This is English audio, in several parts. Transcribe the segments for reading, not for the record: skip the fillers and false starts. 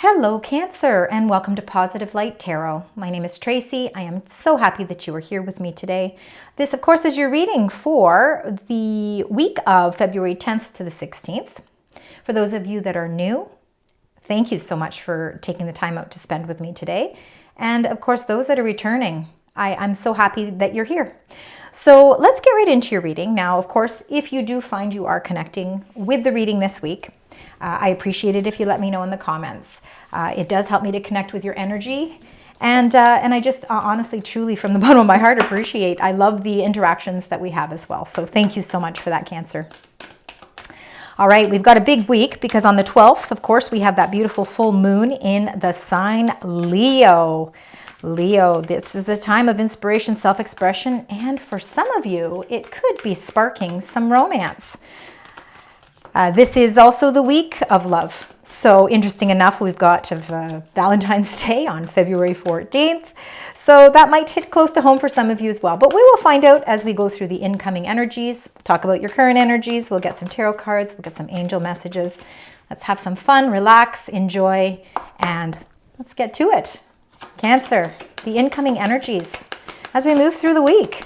Hello Cancer, and welcome to Positive Light Tarot. My name is Tracy. I am so happy that you are here with me today. This, of course, is your reading for the week of February 10th to the 16th. For those of you that are new, thank you so much for taking the time out to spend with me today. And of course, those that are returning, I'm so happy that you're here. So let's get right into your reading. Now, of course, if you do find you are connecting with the reading this week, I appreciate it if you let me know in the comments. It does help me to connect with your energy. And I just honestly, truly, from the bottom of my heart, I love the interactions that we have as well. So thank you so much for that, Cancer. All right, we've got a big week because on the 12th, of course, we have that beautiful full moon in the sign Leo. Leo, this is a time of inspiration, self-expression, and for some of you, it could be sparking some romance. This is also the week of love. So interesting enough, we've got Valentine's Day on February 14th. So that might hit close to home for some of you as well. But we will find out as we go through the incoming energies. We'll talk about your current energies. We'll get some tarot cards. We'll get some angel messages. Let's have some fun, relax, enjoy, and let's get to it. Cancer, the incoming energies as we move through the week.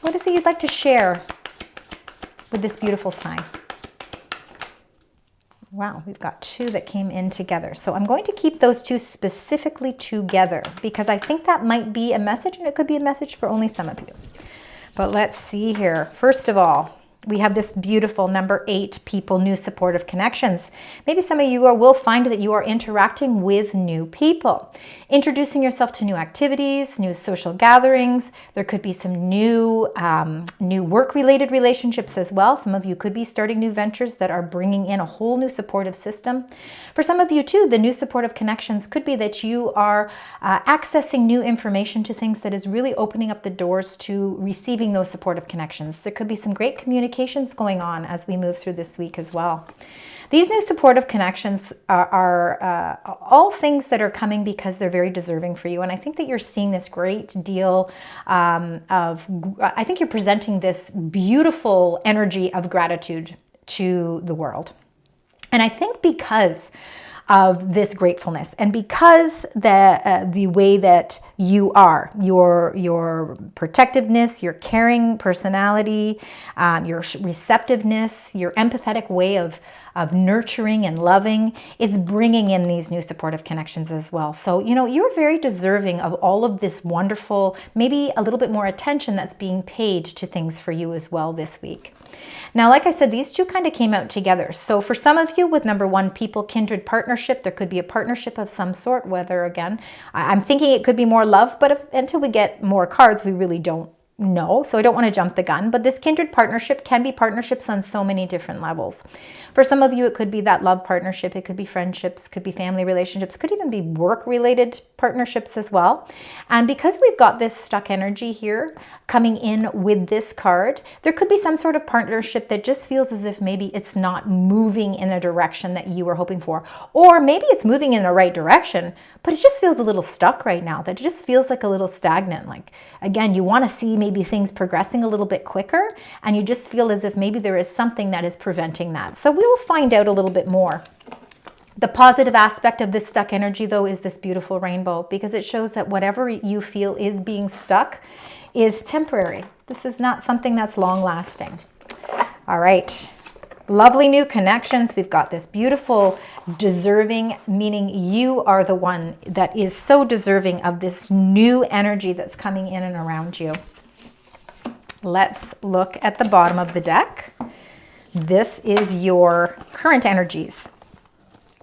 What is it you'd like to share with this beautiful sign? Wow, we've got two that came in together. So I'm going to keep those two specifically together because I think that might be a message, and it could be a message for only some of you. But let's see here. First of all, we have this beautiful number 8, people, new supportive connections. Maybe some of you will find that you are interacting with new people, introducing yourself to new activities, new social gatherings. There could be some new work-related relationships as well. Some of you could be starting new ventures that are bringing in a whole new supportive system. For some of you too, the new supportive connections could be that you are accessing new information to things that is really opening up the doors to receiving those supportive connections. There could be some great communications going on as we move through this week as well. These new supportive connections are all things that are coming because they're very deserving for you. And I think that you're seeing this great deal I think you're presenting this beautiful energy of gratitude to the world. And I think because of this gratefulness and because the way that you are, your protectiveness, your caring personality, your receptiveness, your empathetic way of nurturing and loving, it's bringing in these new supportive connections as well. So, you're very deserving of all of this wonderful, maybe a little bit more attention that's being paid to things for you as well this week. Now, like I said, these two kind of came out together. So for some of you with number 1, people, kindred partnership, there could be a partnership of some sort, whether, again, I'm thinking it could be more love, but until we get more cards, we really don't know. So I don't want to jump the gun, but this kindred partnership can be partnerships on so many different levels. For some of you, it could be that love partnership. It could be friendships, could be family relationships, could even be work-related partnerships as well. And because we've got this stuck energy here coming in with this card, there could be some sort of partnership that just feels as if maybe it's not moving in a direction that you were hoping for. Or maybe it's moving in the right direction, but it just feels a little stuck right now. That just feels like a little stagnant. Like, again, you want to see maybe things progressing a little bit quicker, and you just feel as if maybe there is something that is preventing that. So we will find out a little bit more. The positive aspect of this stuck energy, though, is this beautiful rainbow, because it shows that whatever you feel is being stuck is temporary. This is not something that's long-lasting. All right. Lovely new connections. We've got this beautiful deserving, meaning you are the one that is so deserving of this new energy that's coming in and around you. Let's look at the bottom of the deck. This is your current energies.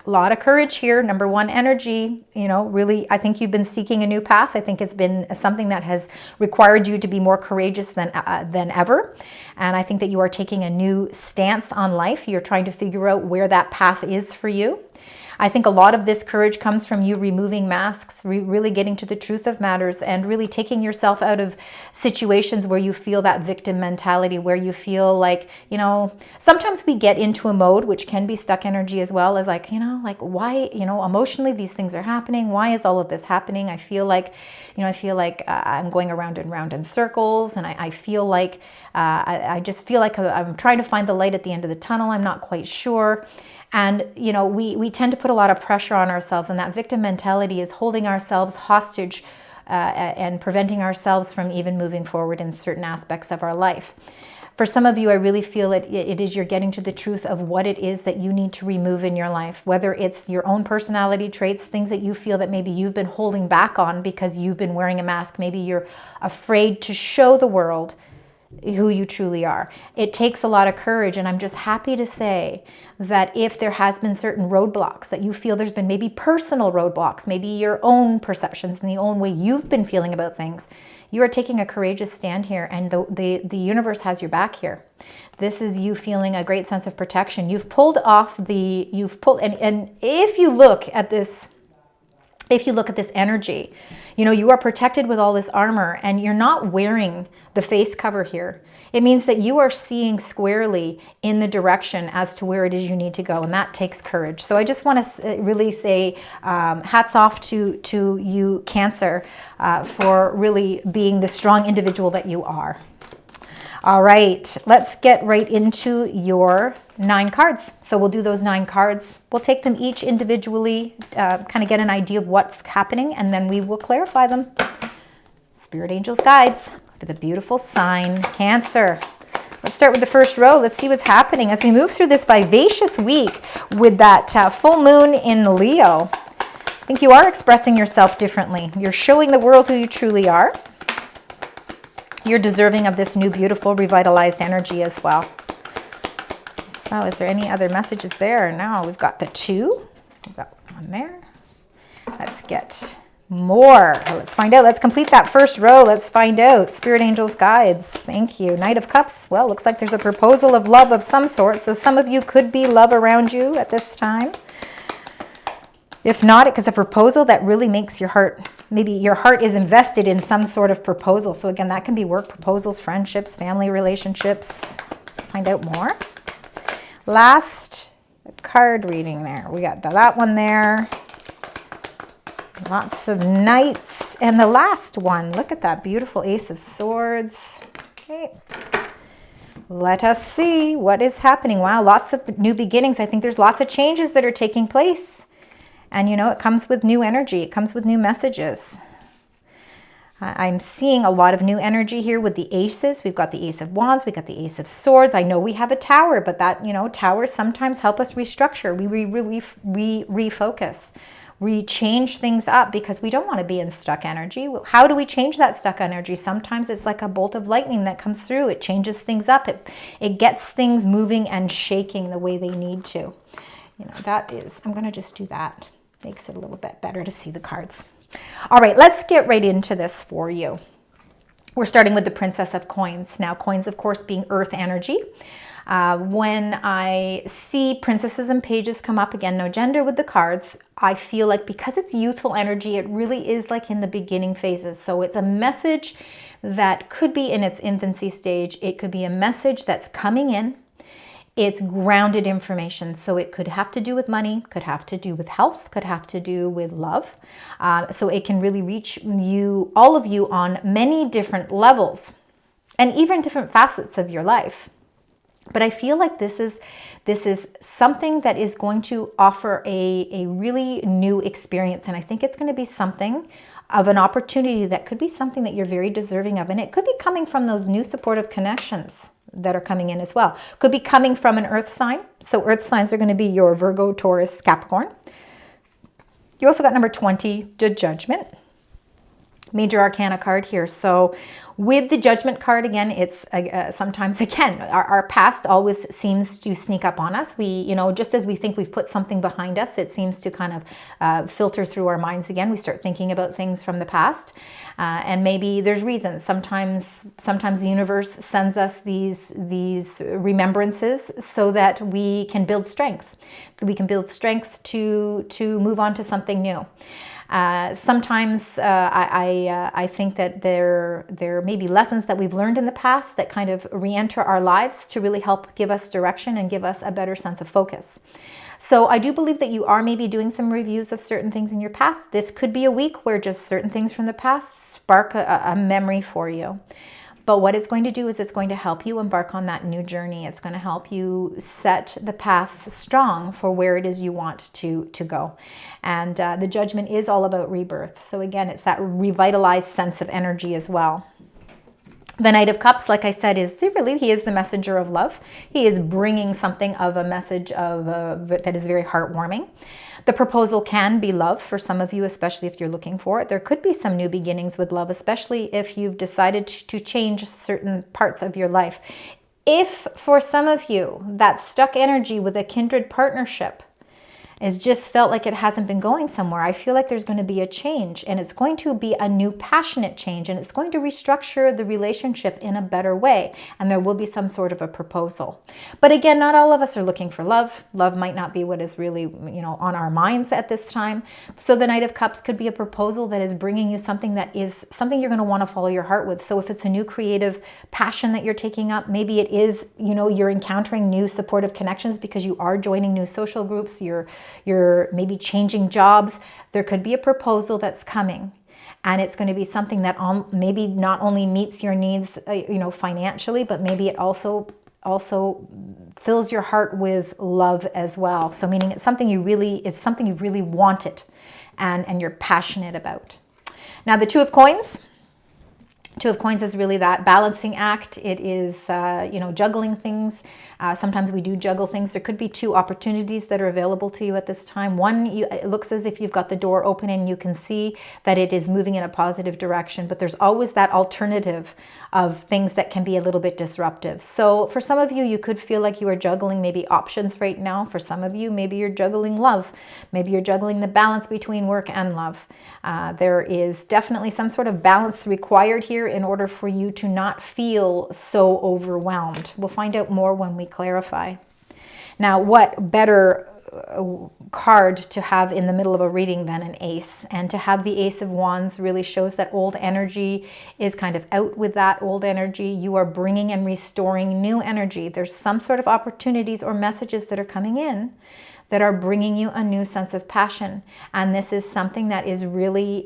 A lot of courage here. Number 1 energy, really, I think you've been seeking a new path. I think it's been something that has required you to be more courageous than ever. And I think that you are taking a new stance on life. You're trying to figure out where that path is for you. I think a lot of this courage comes from you removing masks, really getting to the truth of matters, and really taking yourself out of situations where you feel that victim mentality, where you feel like, sometimes we get into a mode, which can be stuck energy as well, as like why, emotionally these things are happening. Why is all of this happening? I feel like, I'm going around and round in circles, and I feel like, I just feel like I'm trying to find the light at the end of the tunnel. I'm not quite sure. And, you know, we tend to put a lot of pressure on ourselves, and that victim mentality is holding ourselves hostage and preventing ourselves from even moving forward in certain aspects of our life. For some of you, I really feel it is you're getting to the truth of what it is that you need to remove in your life, whether it's your own personality traits, things that you feel that maybe you've been holding back on because you've been wearing a mask. Maybe you're afraid to show the world who you truly are. It takes a lot of courage, and I'm just happy to say that if there has been certain roadblocks that you feel there's been, maybe personal roadblocks, maybe your own perceptions and the own way you've been feeling about things, you are taking a courageous stand here, and the universe has your back here. This is you feeling a great sense of protection. You've pulled off and if you look at this, energy, you know, you are protected with all this armor, and you're not wearing the face cover here. It means that you are seeing squarely in the direction as to where it is you need to go, and that takes courage. So I just want to really say hats off to you, Cancer, for really being the strong individual that you are. All right, let's get right into your 9 cards. So we'll do those 9 cards. We'll take them each individually, kind of get an idea of what's happening, and then we will clarify them. Spirit angels guides for the beautiful sign, Cancer. Let's start with the first row. Let's see what's happening as we move through this vivacious week with that full moon in Leo. I think you are expressing yourself differently. You're showing the world who you truly are. You're deserving of this new, beautiful, revitalized energy as well. So is there any other messages there? Now we've got the 2. We've got one there. Let's get more. Let's find out. Let's complete that first row. Let's find out. Spirit angels guides. Thank you. Knight of Cups. Well, looks like there's a proposal of love of some sort. So some of you could be love around you at this time. If not, it's a proposal that really makes your heart, maybe your heart is invested in some sort of proposal. So again, that can be work proposals, friendships, family relationships. Find out more. Last card reading there. We got that one there. Lots of knights. And the last one, look at that beautiful Ace of Swords. Okay. Let us see what is happening. Wow, lots of new beginnings. I think there's lots of changes that are taking place. And you know, it comes with new energy. It comes with new messages. I'm seeing a lot of new energy here with the aces. We've got the Ace of Wands. We've got the Ace of Swords. I know we have a Tower, but that, you know, towers sometimes help us restructure. We refocus. We change things up because we don't want to be in stuck energy. How do we change that stuck energy? Sometimes it's like a bolt of lightning that comes through. It changes things up. It gets things moving and shaking the way they need to. You know, that is, I'm going to just do that. Makes it a little bit better to see the cards. All right, let's get right into this for you. We're starting with the Princess of Coins. Now, coins, of course, being earth energy. When I see princesses and pages come up, again, no gender with the cards, I feel like because it's youthful energy, it really is like in the beginning phases. So it's a message that could be in its infancy stage. It could be a message that's coming in. It's grounded information, so it could have to do with money, could have to do with health, could have to do with love. So it can really reach you, all of you, on many different levels and even different facets of your life. But I feel like this is something that is going to offer a really new experience, and I think it's going to be something of an opportunity that could be something that you're very deserving of, and it could be coming from those new supportive connections that are coming in as well. Could be coming from an earth sign. So earth signs are going to be your Virgo, Taurus, Capricorn. You also got number 20, the Judgment. Major Arcana card here. So with the Judgment card, again, it's sometimes, again, our past always seems to sneak up on us. We, you know, just as we think we've put something behind us, it seems to kind of filter through our minds again. We start thinking about things from the past, and maybe there's reasons. Sometimes the universe sends us these remembrances so that we can build strength. We can build strength to move on to something new. Sometimes I think that there may be lessons that we've learned in the past that kind of re-enter our lives to really help give us direction and give us a better sense of focus. So I do believe that you are maybe doing some reviews of certain things in your past. This could be a week where just certain things from the past spark a memory for you. But what it's going to do is it's going to help you embark on that new journey. It's going to help you set the path strong for where it is you want to go. And the Judgment is all about rebirth. So again, it's that revitalized sense of energy as well. The Knight of Cups, like I said, he is the messenger of love. He is bringing something of a message that is very heartwarming. The proposal can be love for some of you, especially if you're looking for it. There could be some new beginnings with love, especially if you've decided to change certain parts of your life. If for some of you, that stuck energy with a kindred partnership has just felt like it hasn't been going somewhere, I feel like there's going to be a change, and it's going to be a new passionate change, and it's going to restructure the relationship in a better way, and there will be some sort of a proposal. But again, not all of us are looking for love. Love might not be what is really, on our minds at this time. So the Knight of Cups could be a proposal that is bringing you something that is something you're going to want to follow your heart with. So if it's a new creative passion that you're taking up, maybe it is, you're encountering new supportive connections because you are joining new social groups, you're maybe changing jobs. There could be a proposal that's coming, and it's going to be something that maybe not only meets your needs, financially, but maybe it also fills your heart with love as well. So meaning it's something you really wanted and you're passionate about. Now the Two of Coins. Two of Coins is really that balancing act. It is, juggling things. Sometimes we do juggle things. There could be two opportunities that are available to you at this time. One, it looks as if you've got the door open and you can see that it is moving in a positive direction, but there's always that alternative of things that can be a little bit disruptive. So for some of you, you could feel like you are juggling maybe options right now. For some of you, maybe you're juggling love. Maybe you're juggling the balance between work and love. There is definitely some sort of balance required here in order for you to not feel so overwhelmed. We'll find out more when we clarify. Now, what better card to have in the middle of a reading than an ace? And to have the Ace of Wands really shows that old energy is kind of out with that old energy. You are bringing and restoring new energy. There's some sort of opportunities or messages that are coming in that are bringing you a new sense of passion. And this is something that is really,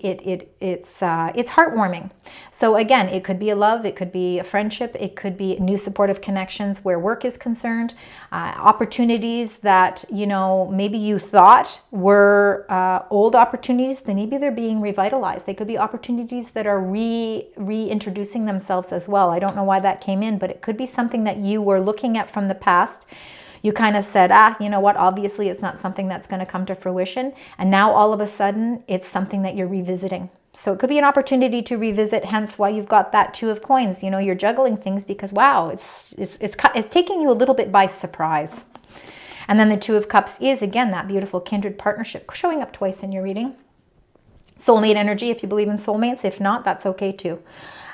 it's heartwarming. So again, it could be a love, it could be a friendship, it could be new supportive connections where work is concerned, opportunities that, maybe you thought were old opportunities, then maybe they're being revitalized. They could be opportunities that are reintroducing themselves as well. I don't know why that came in, but it could be something that you were looking at from the past. You kind of said, you know what, obviously it's not something that's going to come to fruition. And now all of a sudden it's something that you're revisiting. So it could be an opportunity to revisit, hence why you've got that Two of Coins. You're juggling things because, wow, it's taking you a little bit by surprise. And then the Two of Cups is, again, that beautiful kindred partnership showing up twice in your reading. Soulmate energy, if you believe in soulmates. If not, that's okay too.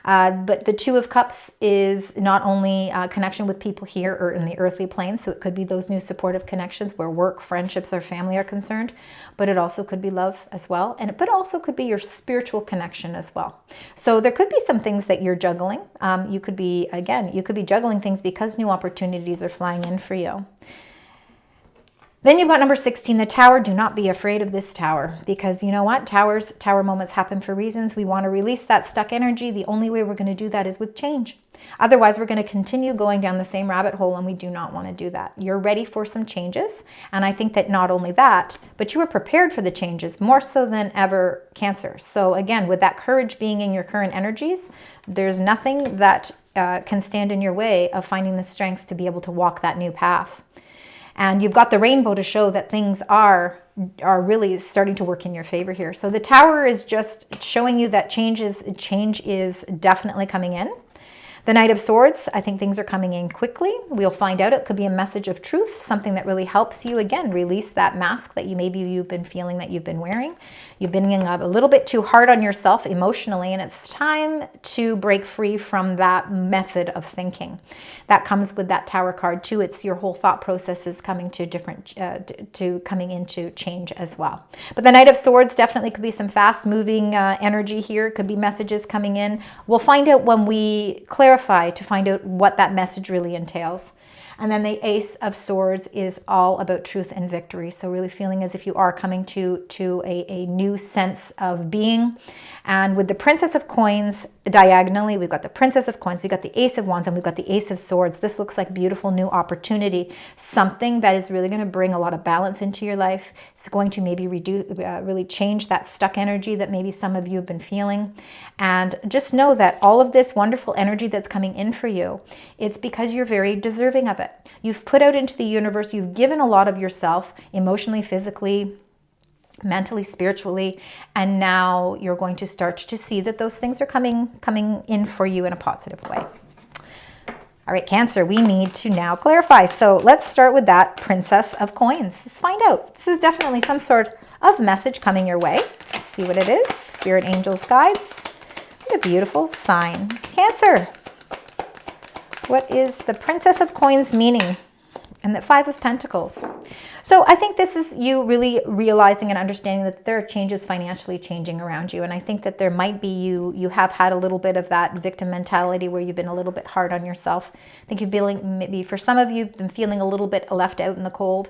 But the Two of Cups is not only a connection with people here or in the earthly plane, so it could be those new supportive connections where work, friendships, or family are concerned, but it also could be love as well, but also could be your spiritual connection as well. So there could be some things that you're juggling. You could be juggling things because new opportunities are flying in for you. Then you've got number 16, the Tower. Do not be afraid of this Tower, because you know what? Tower moments happen for reasons. We want to release that stuck energy. The only way we're going to do that is with change. Otherwise, we're going to continue going down the same rabbit hole, and we do not want to do that. You're ready for some changes, and I think that not only that, but you are prepared for the changes more so than ever, Cancer. So again, with that courage being in your current energies, there's nothing that can stand in your way of finding the strength to be able to walk that new path. And you've got the rainbow to show that things are really starting to work in your favor here. So the Tower is just showing you that change is definitely coming in. The Knight of Swords, I think things are coming in quickly. We'll find out. It could be a message of truth, something that really helps you, again, release that mask that you've been feeling that you've been wearing. You've been a little bit too hard on yourself emotionally, and it's time to break free from that method of thinking. That comes with that Tower card too. It's your whole thought process is coming to coming into change as well. But the Knight of Swords definitely could be some fast-moving energy here. It could be messages coming in. We'll find out when we clarify to find out what that message really entails. And then the Ace of Swords is all about truth and victory. So really feeling as if you are coming to a new sense of being. And with the Princess of Coins diagonally, we've got the Princess of Coins, we've got the Ace of Wands, and we've got the Ace of Swords. This looks like beautiful new opportunity, something that is really going to bring a lot of balance into your life. It's going to maybe really change that stuck energy that maybe some of you have been feeling. And just know that all of this wonderful energy that's coming in for you, it's because you're very deserving of it. You've put out into the universe, you've given a lot of yourself emotionally, physically, mentally, spiritually, and now you're going to start to see that those things are coming in for you in a positive way. All right, Cancer, we need to now clarify. So let's start with that Princess of Coins. Let's find out. This is definitely some sort of message coming your way. Let's see what it is. Spirit, angels, guides. What a beautiful sign. Cancer, what is the Princess of Coins meaning? And the Five of Pentacles. So I think this is you really realizing and understanding that there are changes financially changing around you. And I think that there might be you have had a little bit of that victim mentality where you've been a little bit hard on yourself. I think you've been, maybe for some of you, you've been feeling a little bit left out in the cold.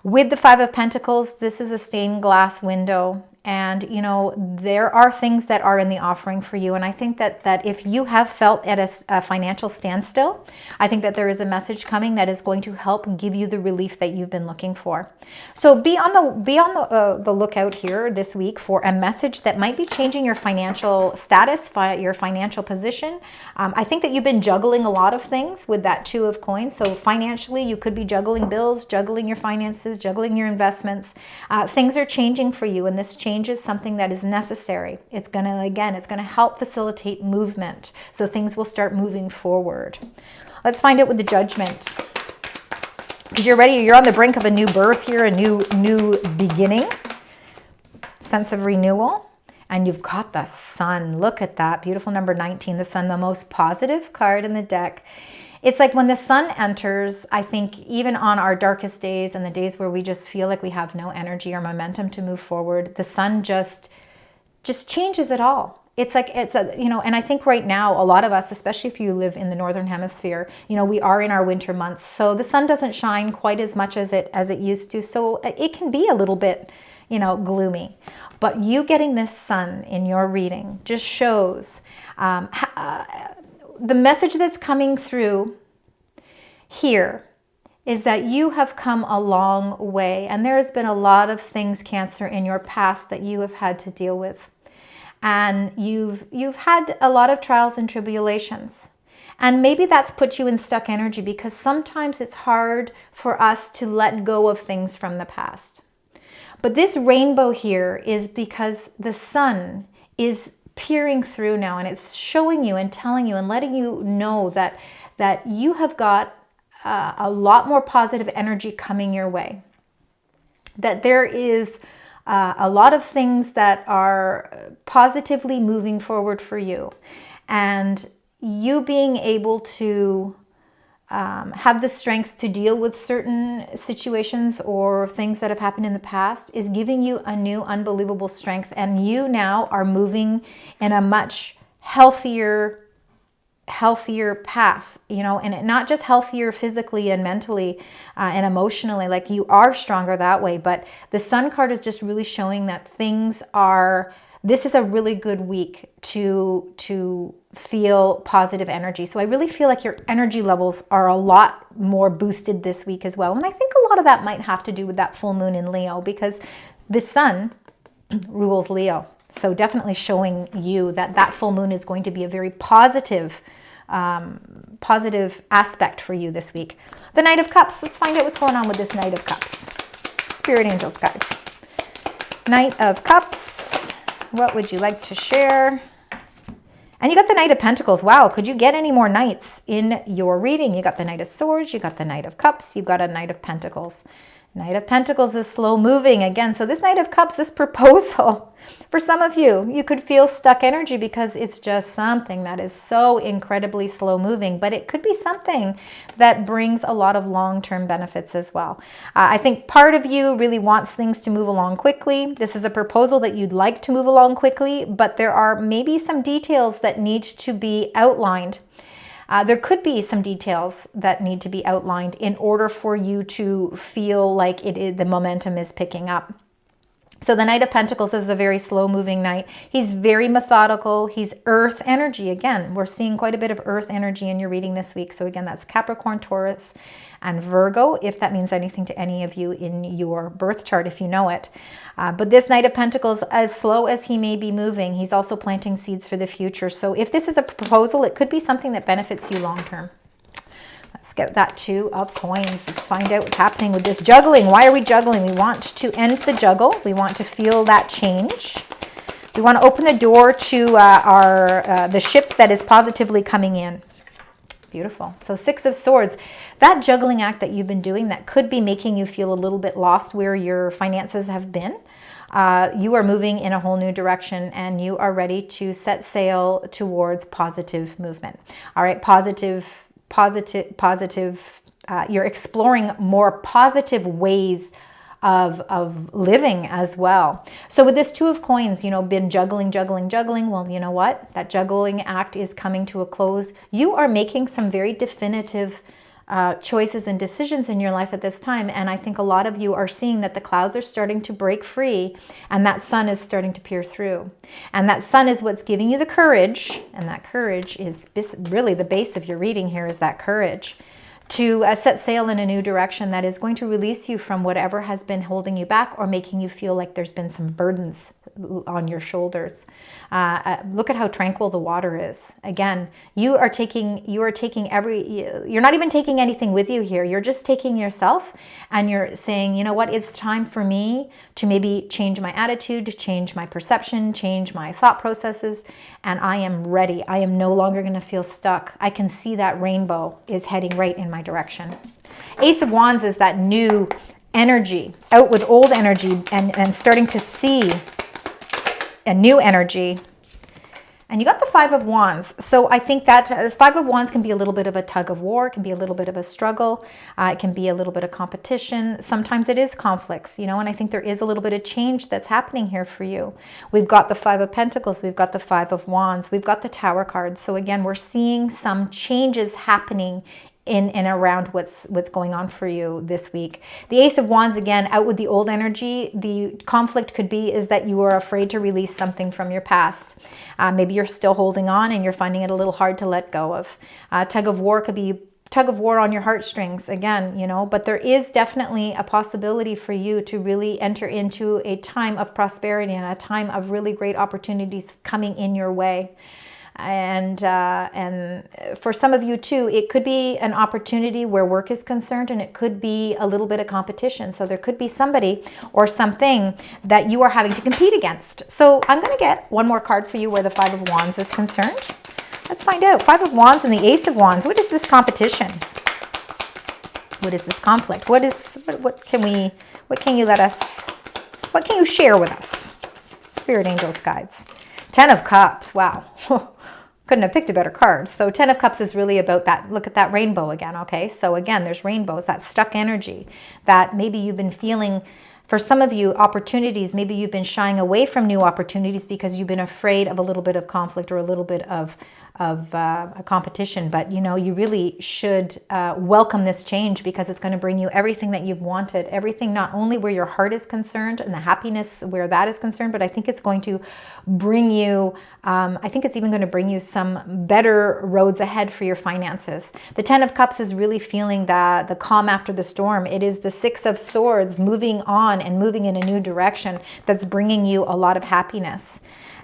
With the Five of Pentacles, this is a stained glass window. And, you know, there are things that are in the offering for you. And I think that if you have felt at a financial standstill, I think that there is a message coming that is going to help give you the relief that you've been looking for. So be on the lookout here this week for a message that might be changing your financial status, your financial position. I think that you've been juggling a lot of things with that Two of Coins. So financially, you could be juggling bills, juggling your finances, juggling your investments. Things are changing for you, and this change is something that is necessary. It's going to help facilitate movement. So things will start moving forward. Let's find out with the Judgment. Because you're on the brink of a new birth here, a new beginning, sense of renewal. And you've got the Sun. Look at that. Beautiful number 19, the Sun, the most positive card in the deck. It's like when the Sun enters, I think even on our darkest days and the days where we just feel like we have no energy or momentum to move forward, the Sun just changes it all. It's like, and I think right now, a lot of us, especially if you live in the Northern Hemisphere, we are in our winter months. So the sun doesn't shine quite as much as it used to. So it can be a little bit, gloomy. But you getting this Sun in your reading just shows the message that's coming through here is that you have come a long way. And there has been a lot of things, Cancer, in your past that you have had to deal with. And you've had a lot of trials and tribulations. And maybe that's put you in stuck energy because sometimes it's hard for us to let go of things from the past. But this rainbow here is because the Sun is peering through now, and it's showing you and telling you and letting you know that you have got a lot more positive energy coming your way. That there is a lot of things that are positively moving forward for you. And you being able to have the strength to deal with certain situations or things that have happened in the past is giving you a new unbelievable strength. And you now are moving in a much healthier path, and not just healthier physically and mentally and emotionally, like you are stronger that way. But the Sun card is just really showing that this is a really good week to feel positive energy. So I really feel like your energy levels are a lot more boosted this week as well. And I think a lot of that might have to do with that full moon in Leo, because the Sun rules Leo. So definitely showing you that full moon is going to be a very positive aspect for you this week. The Knight of Cups. Let's find out what's going on with this Knight of Cups. Spirit, angels, guides. Knight of Cups. What would you like to share? And you got the Knight of Pentacles. Wow, could you get any more knights in your reading? You got the Knight of Swords, you got the Knight of Cups, you've got a Knight of Pentacles. Knight of Pentacles is slow moving again. So this Knight of Cups, this proposal, for some of you, you could feel stuck energy because it's just something that is so incredibly slow moving, but it could be something that brings a lot of long-term benefits as well. I think part of you really wants things to move along quickly. This is a proposal that you'd like to move along quickly, but there are maybe some details that need to be outlined. There could be some details that need to be outlined in order for you to feel like the momentum is picking up. So the Knight of Pentacles is a very slow-moving knight. He's very methodical. He's earth energy. Again, we're seeing quite a bit of earth energy in your reading this week. So again, that's Capricorn, Taurus, and Virgo, if that means anything to any of you in your birth chart, if you know it. But this Knight of Pentacles, as slow as he may be moving, he's also planting seeds for the future. So if this is a proposal, it could be something that benefits you long-term. Let's get that 2 of coins. Let's find out what's happening with this juggling. Why are we juggling? We want to end the juggle. We want to feel that change. We want to open the door to the ship that is positively coming in. Beautiful. So 6 of Swords, that juggling act that you've been doing that could be making you feel a little bit lost where your finances have been. You are moving in a whole new direction and you are ready to set sail towards positive movement. All right, you're exploring more positive ways of living as well. So with this 2 of coins, you know, been juggling. Well, you know what? That juggling act is coming to a close. You are making some very definitive choices and decisions in your life at this time. And I think a lot of you are seeing that the clouds are starting to break free and that sun is starting to peer through. And that sun is what's giving you the courage. And that courage is really the base of your reading here, is that courage to set sail in a new direction that is going to release you from whatever has been holding you back or making you feel like there's been some burdens on your shoulders. Look at how tranquil the water is. Again, you're not even taking anything with you here. You're just taking yourself and you're saying, you know what, it's time for me to maybe change my attitude, to change my perception, change my thought processes, and I am ready. I am no longer going to feel stuck. I can see that rainbow is heading right in my direction. Ace of Wands is that new energy, out with old energy and starting to see a new energy. And you got the 5 of Wands. So I think that 5 of Wands can be a little bit of a tug of war. It can be a little bit of a struggle. It can be a little bit of competition. Sometimes it is conflicts, you know, and I think there is a little bit of change that's happening here for you. We've got the 5 of Pentacles. We've got the 5 of Wands. We've got the Tower card. So again, we're seeing some changes happening in and around what's going on for you this week. The Ace of Wands, again, out with the old energy. The conflict could be is that you are afraid to release something from your past. Maybe you're still holding on and you're finding it a little hard to let go of. Tug of war could be tug of war on your heartstrings again, you know, but there is definitely a possibility for you to really enter into a time of prosperity and a time of really great opportunities coming in your way. And for some of you too, it could be an opportunity where work is concerned, and it could be a little bit of competition. So there could be somebody or something that you are having to compete against. So I'm going to get one more card for you where the 5 of Wands is concerned. Let's find out. 5 of Wands and the Ace of Wands. What is this competition? What is this conflict? What can you share with us? Spirit, angels, guides. 10 of Cups. Wow. Couldn't have picked a better card. So 10 of Cups is really about that. Look at that rainbow again, okay? So again, there's rainbows, that stuck energy that maybe you've been feeling. For some of you, opportunities, maybe you've been shying away from new opportunities because you've been afraid of a little bit of conflict or a little bit of a competition. But, you know, you really should welcome this change because it's going to bring you everything that you've wanted, everything not only where your heart is concerned and the happiness where that is concerned, but I think it's going to bring you, I think it's even going to bring you some better roads ahead for your finances. The 10 of Cups is really feeling the calm after the storm. It is the 6 of Swords moving on and moving in a new direction that's bringing you a lot of happiness.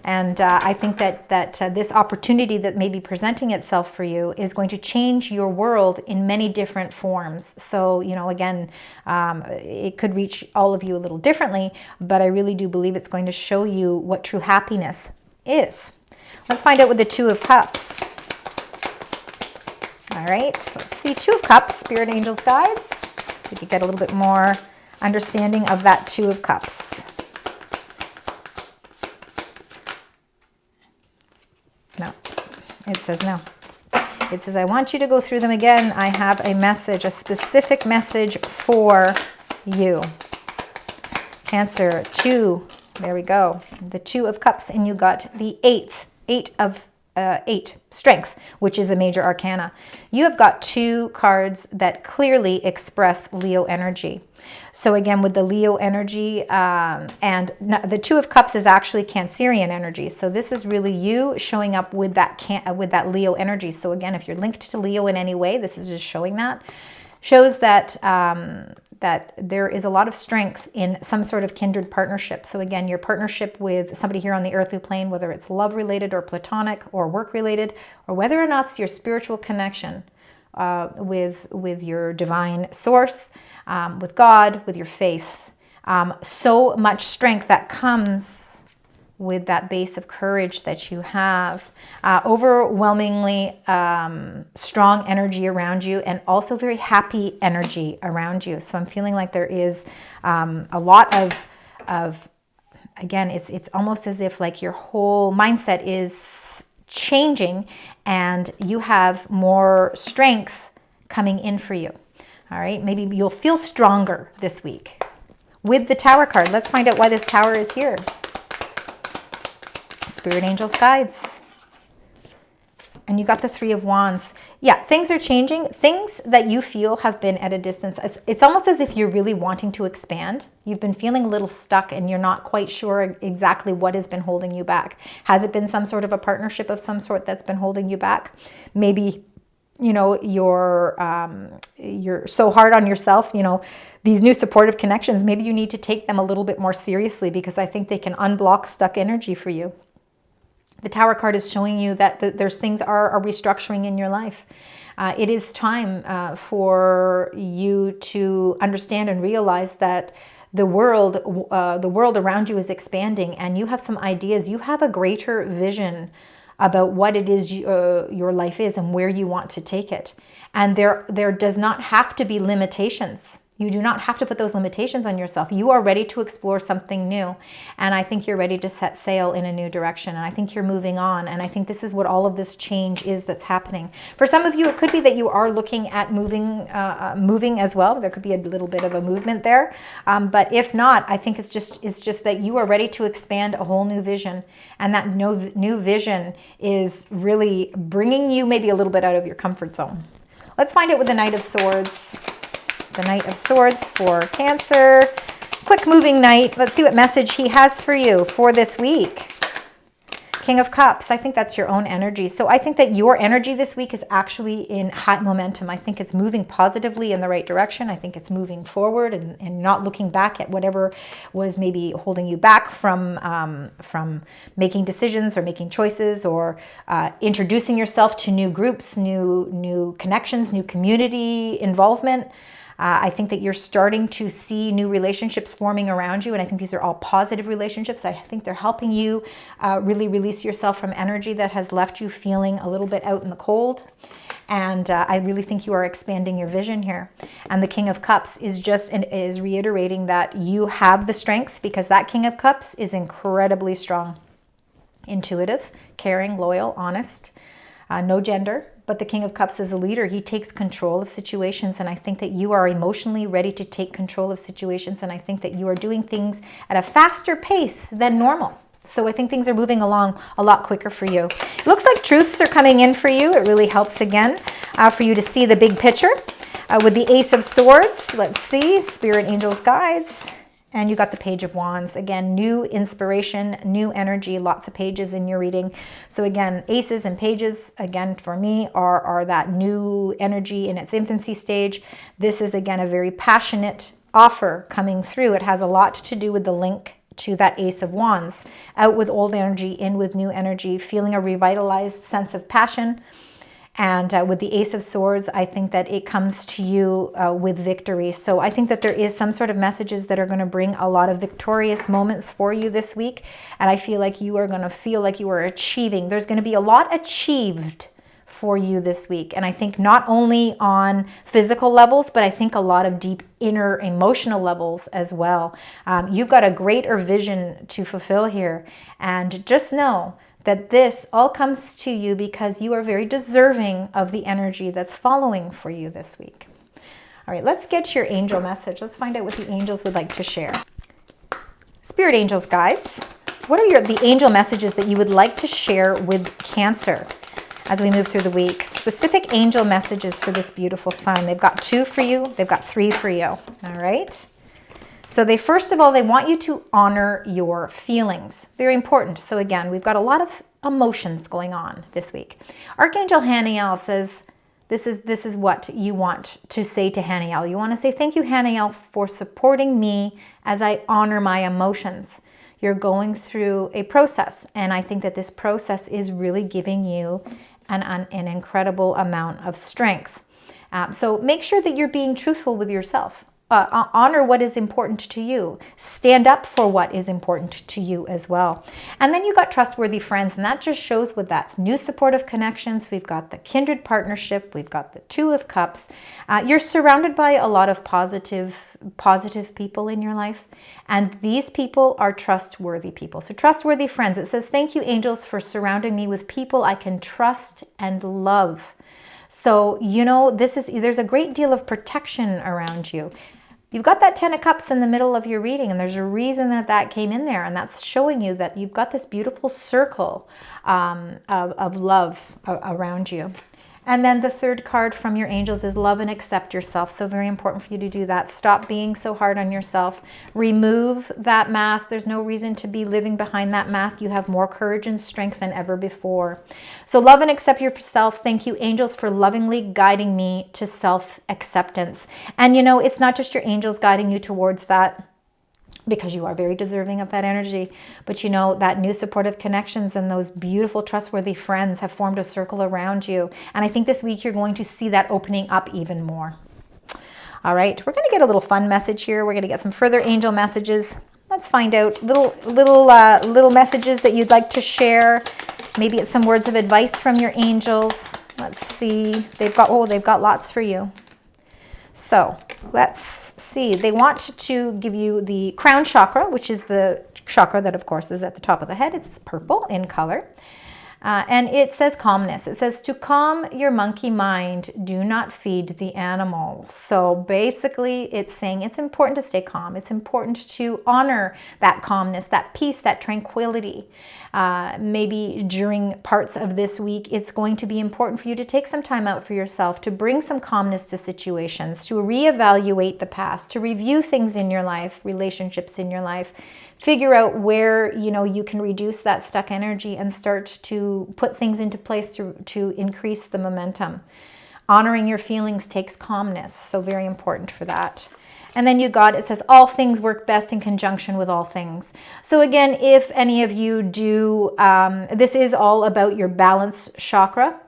And I think that this opportunity that may be presenting itself for you is going to change your world in many different forms. So, you know, again, it could reach all of you a little differently, but I really do believe it's going to show you what true happiness is. Let's find out with the 2 of Cups. All right, let's see. 2 of Cups, Spirit, angels, guides. We could get a little bit more understanding of that 2 of Cups. No, it says no. It says, I want you to go through them again. I have a message, a specific message for you. Cancer, 2. There we go. The 2 of Cups, and you got the 8 of 8, Strength, which is a major arcana. You have got 2 cards that clearly express Leo energy. So again, with the Leo energy, and the 2 of Cups is actually Cancerian energy. So this is really you showing up with that Leo energy. So again, if you're linked to Leo in any way, this is just showing that. Shows that that there is a lot of strength in some sort of kindred partnership. So again, your partnership with somebody here on the earthly plane, whether it's love related or platonic or work related, or whether or not it's your spiritual connection with your divine source, with God, with your faith. So much strength that comes with that base of courage that you have, overwhelmingly strong energy around you, and also very happy energy around you. So I'm feeling like there is a lot of again, it's almost as if like your whole mindset is changing and you have more strength coming in for you. All right, maybe you'll feel stronger this week. With the Tower card, let's find out why this Tower is here. Spirit angels, guides. And you got the 3 of Wands. Yeah, things are changing. Things that you feel have been at a distance. It's almost as if you're really wanting to expand. You've been feeling a little stuck and you're not quite sure exactly what has been holding you back. Has it been some sort of a partnership of some sort that's been holding you back? Maybe, you know, you're so hard on yourself, you know, these new supportive connections, maybe you need to take them a little bit more seriously, because I think they can unblock stuck energy for you. The Tower card is showing you that there's things are restructuring in your life. It is time for you to understand and realize that the world around you is expanding, and you have some ideas. You have a greater vision about what it is your life is and where you want to take it. And there does not have to be limitations. You do not have to put those limitations on yourself. You are ready to explore something new. And I think you're ready to set sail in a new direction. And I think you're moving on. And I think this is what all of this change is that's happening. For some of you, it could be that you are looking at moving as well. There could be a little bit of a movement there. But if not, I think it's just that you are ready to expand a whole new vision. And that new vision is really bringing you maybe a little bit out of your comfort zone. Let's find out with the Knight of Swords. The Knight of Swords for Cancer. Quick moving knight. Let's see what message he has for you for this week. King of Cups. I think that's your own energy. So I think that your energy this week is actually in high momentum. I think it's moving positively in the right direction. I think it's moving forward and not looking back at whatever was maybe holding you back from making decisions or making choices, or introducing yourself to new groups, new connections, new community involvement. I think that you're starting to see new relationships forming around you, and I think these are all positive relationships. I think they're helping you really release yourself from energy that has left you feeling a little bit out in the cold. And I really think you are expanding your vision here. And the King of Cups is reiterating that you have the strength, because that King of Cups is incredibly strong, intuitive, caring, loyal, honest, no gender. But the King of Cups is a leader. He takes control of situations, and I think that you are emotionally ready to take control of situations, and I think that you are doing things at a faster pace than normal. So I think things are moving along a lot quicker for you. It looks like truths are coming in for you. It really helps, again, for you to see the big picture. With the Ace of Swords, let's see, Spirit, Angels, Guides. And you got the Page of Wands. Again, new inspiration, new energy, lots of pages in your reading. So again, aces and pages, again, for me, are that new energy in its infancy stage. This is, again, a very passionate offer coming through. It has a lot to do with the link to that Ace of Wands. Out with old energy, in with new energy, feeling a revitalized sense of passion. And with the Ace of Swords, I think that it comes to you with victory. So I think that there is some sort of messages that are going to bring a lot of victorious moments for you this week. And I feel like you are going to feel like you are achieving. There's going to be a lot achieved for you this week. And I think not only on physical levels, but I think a lot of deep inner emotional levels as well. You've got a greater vision to fulfill here. And just know that this all comes to you because you are very deserving of the energy that's following for you this week. All right, let's get your angel message. Let's find out what the angels would like to share. Spirit, Angels, Guides What are the angel messages that you would like to share with Cancer as we move through the week? Specific angel messages for this beautiful sign. They've got 2 for you. They've got 3 for you. All right. So first of all, they want you to honor your feelings. Very important. So again, we've got a lot of emotions going on this week. Archangel Haniel says, this is what you want to say to Haniel. You want to say, thank you, Haniel, for supporting me as I honor my emotions. You're going through a process, and I think that this process is really giving you an incredible amount of strength. So make sure that you're being truthful with yourself. Honor what is important to you. Stand up for what is important to you as well. And then you got trustworthy friends, and that just shows with that new supportive connections. We've got the kindred partnership. We've got the 2 of Cups. You're surrounded by a lot of positive people in your life, and these people are trustworthy people. So trustworthy friends. It says, thank you, angels, for surrounding me with people I can trust and love. So, you know, there's a great deal of protection around you. You've got that 10 of Cups in the middle of your reading, and there's a reason that came in there, and that's showing you that you've got this beautiful circle of love around you. And then the 3rd card from your angels is love and accept yourself. So very important for you to do that. Stop being so hard on yourself. Remove that mask. There's no reason to be living behind that mask. You have more courage and strength than ever before. So love and accept yourself. Thank you, angels, for lovingly guiding me to self-acceptance. And you know, it's not just your angels guiding you towards that, because you are very deserving of that energy. But you know, that new supportive connections and those beautiful, trustworthy friends have formed a circle around you. And I think this week you're going to see that opening up even more. All right, we're going to get a little fun message here. We're going to get some further angel messages. Let's find out little messages that you'd like to share. Maybe it's some words of advice from your angels. Let's see. They've got lots for you. So let's see. They want to give you the crown chakra, which is the chakra that, of course, is at the top of the head. It's purple in color. And it says calmness. It says, to calm your monkey mind, do not feed the animals. So basically it's saying it's important to stay calm. It's important to honor that calmness, that peace, that tranquility. Maybe during parts of this week, it's going to be important for you to take some time out for yourself, to bring some calmness to situations, to reevaluate the past, to review things in your life, relationships in your life, figure out where, you know, you can reduce that stuck energy and start to put things into place to increase the momentum. Honoring your feelings takes calmness, so very important for that. And then it says, all things work best in conjunction with all things. So again, if any of you do, this is all about your balance chakra,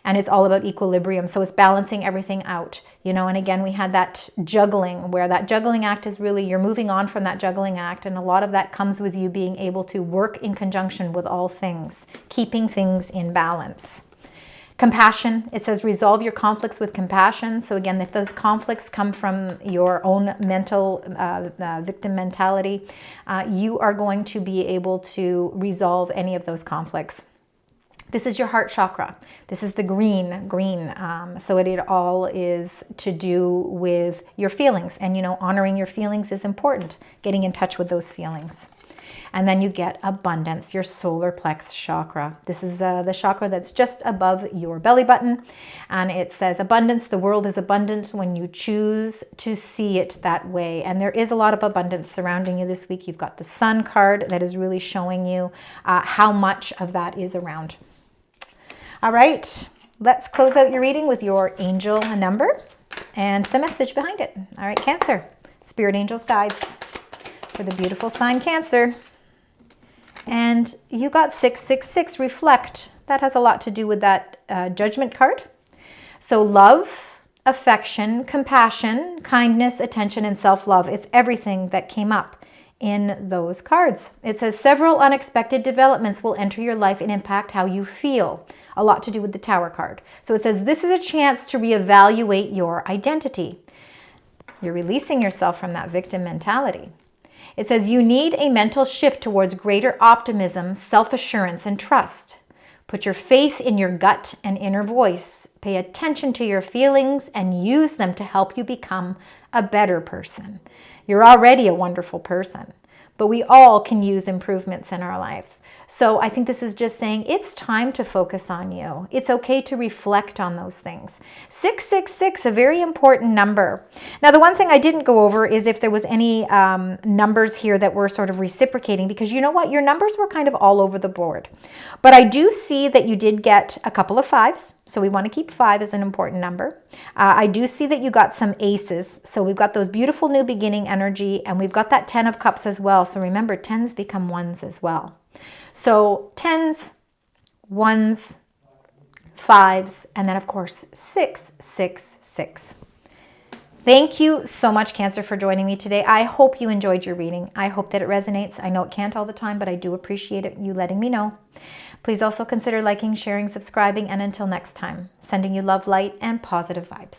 and it's all about equilibrium. So it's balancing everything out, you know. And again, we had that juggling, where that juggling act is really, you're moving on from that juggling act. And a lot of that comes with you being able to work in conjunction with all things, keeping things in balance. Compassion, it says resolve your conflicts with compassion. So again, if those conflicts come from your own mental victim mentality, you are going to be able to resolve any of those conflicts. This is your heart chakra. This is the green. So it all is to do with your feelings. And, you know, honoring your feelings is important. Getting in touch with those feelings. And then you get abundance, your solar plex chakra. This is the chakra that's just above your belly button. And it says abundance, the world is abundant when you choose to see it that way. And there is a lot of abundance surrounding you this week. You've got the sun card that is really showing you how much of that is around. All right, let's close out your reading with your angel number and the message behind it. All right, Cancer, Spirit Angels guides for the beautiful sign Cancer. And you got 666, reflect. That has a lot to do with that judgment card. So love, affection, compassion, kindness, attention, and self-love. It's everything that came up in those cards. It says several unexpected developments will enter your life and impact how you feel. A lot to do with the Tower card. So it says this is a chance to reevaluate your identity. You're releasing yourself from that victim mentality. It says you need a mental shift towards greater optimism, self-assurance, and trust. Put your faith in your gut and inner voice. Pay attention to your feelings and use them to help you become a better person. You're already a wonderful person, but we all can use improvements in our life. So I think this is just saying it's time to focus on you. It's okay to reflect on those things. 666, a very important number. Now, the one thing I didn't go over is if there was any numbers here that were sort of reciprocating, because you know what? Your numbers were kind of all over the board. But I do see that you did get a couple of 5s. So we want to keep 5 as an important number. I do see that you got some aces. So we've got those beautiful new beginning energy, and we've got that 10 of cups as well. So remember, 10s become 1s as well. So 10s, 1s, 5s, and then of course 666. Thank you so much, Cancer, for joining me today. I hope you enjoyed your reading. I hope that it resonates. I know it can't all the time, but I do appreciate it, you letting me know. Please also consider liking, sharing, subscribing, and until next time, sending you love, light, and positive vibes.